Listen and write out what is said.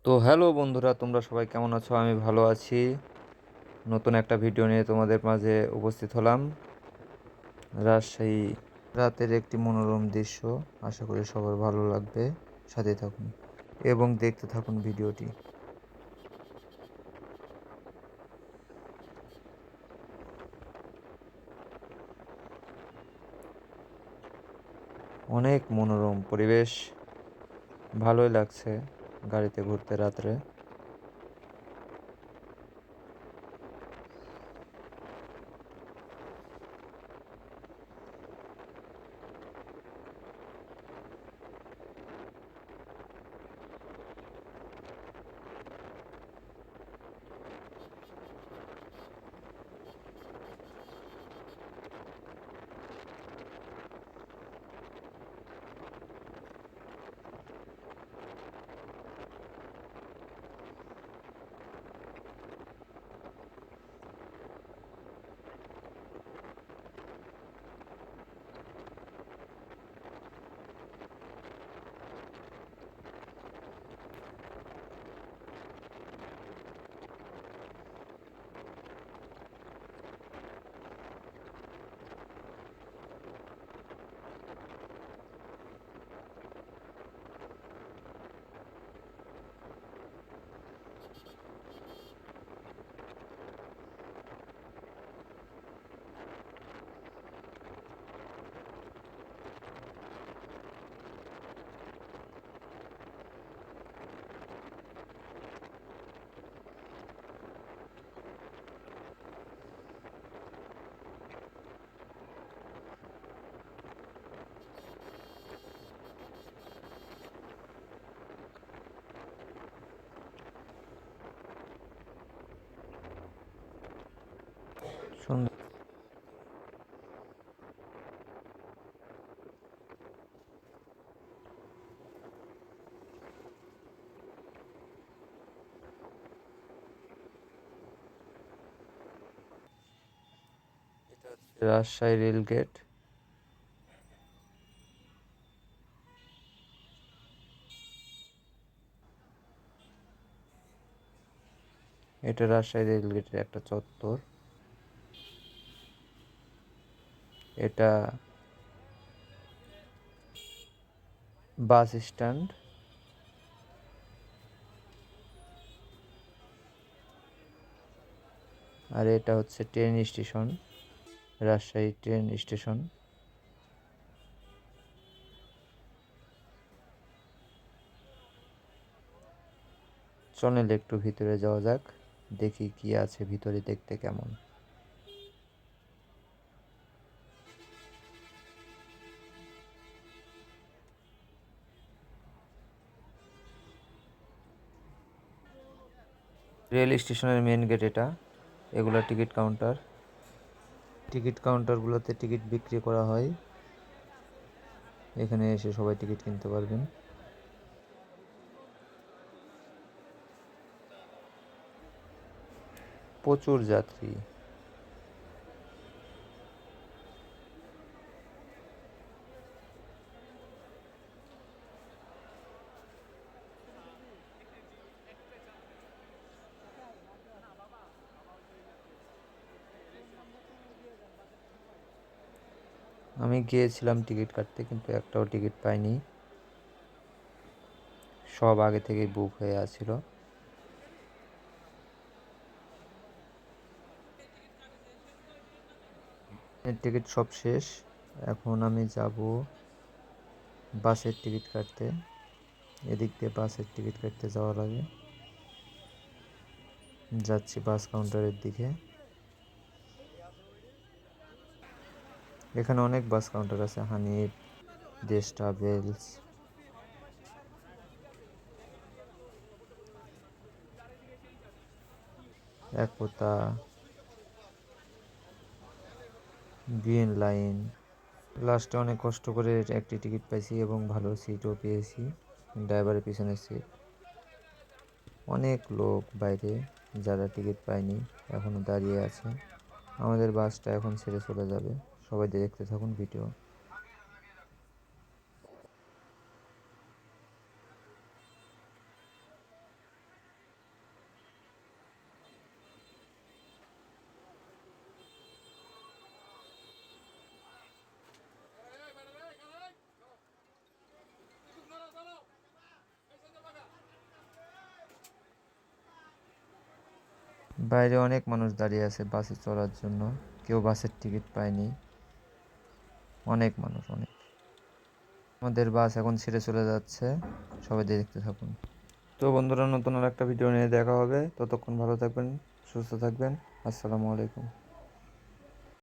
তো হ্যালো বন্ধুরা, তোমরা সবাই কেমন আছো? আমি ভালো আছি। নতুন একটা ভিডিও নিয়ে তোমাদের মাঝে উপস্থিত হলাম। রাজশাহী রাতের একটি মনোরম দৃশ্য। আশা করি সবার ভালো লাগবে। সাথে থাকুন এবং দেখতে থাকুন ভিডিওটি। অনেক মনোরম পরিবেশ, ভালোই লাগছে গাড়িতে ঘুরতে রাত্রে। সুন্দর। Rajshahi rail gate. এটা রাজশাহী রেল গেটের একটা চত্বর। এটা বাস স্ট্যান্ড। আর এটা হচ্ছে train station, Rajshahi train station. চলেন একটু ভিতরে যাওয়া যাক, দেখি কি আছে ভিতরে, দেখতে কেমন। রেল স্টেশনের মেন গেট এটা। এগুলো টিকিট কাউন্টার। টিকিট কাউন্টারগুলোতে টিকিট বিক্রি করা হয়। এখানে এসে সবাই টিকিট কিনতে পারবেন। প্রচুর যাত্রী। আমি গিয়েছিলাম টিকিট কাটতে, কিন্তু একটাও টিকিট পাইনি। সব আগে থেকেই বুক হয়ে আছিল। টিকিট সব শেষ। এখন আমি যাব বাসের টিকিট কাটতে। এদিক দিয়ে বাসের টিকিট কাটতে যাওয়ার আগে যাচ্ছি বাস কাউন্টারের দিকে। এখানে অনেক বাস কাউন্টার আছে, হানিফ, দেশ ট্রাভেলস। একতা, গ্রিন লাইন। লাস্টে অনেক কষ্ট করে একটি টিকিট পাইছি এবং ভালো সিটও পেয়েছি, ড্রাইভারের পিছনের সিট। অনেক লোক বাইরে, যারা টিকিট পায়নি এখনও দাঁড়িয়ে আছে। আমাদের বাসটা এখন ছেড়ে চলে যাবে। সবাই দেখতে থাকুন ভিডিও। বাইরে অনেক মানুষ দাঁড়িয়ে আছে বাসে চড়ার জন্য, কেউ বাসের টিকিট পায়নি। অনেক মানুষ, অনেক। আমাদের বাস এখন ছেড়ে চলে যাচ্ছে, সবাই দেখতে থাকুন। তো বন্ধুরা, নতুন আর একটা ভিডিও নিয়ে দেখা হবে। ততক্ষণ ভালো থাকবেন, সুস্থ থাকবেন। আসসালামু আলাইকুম।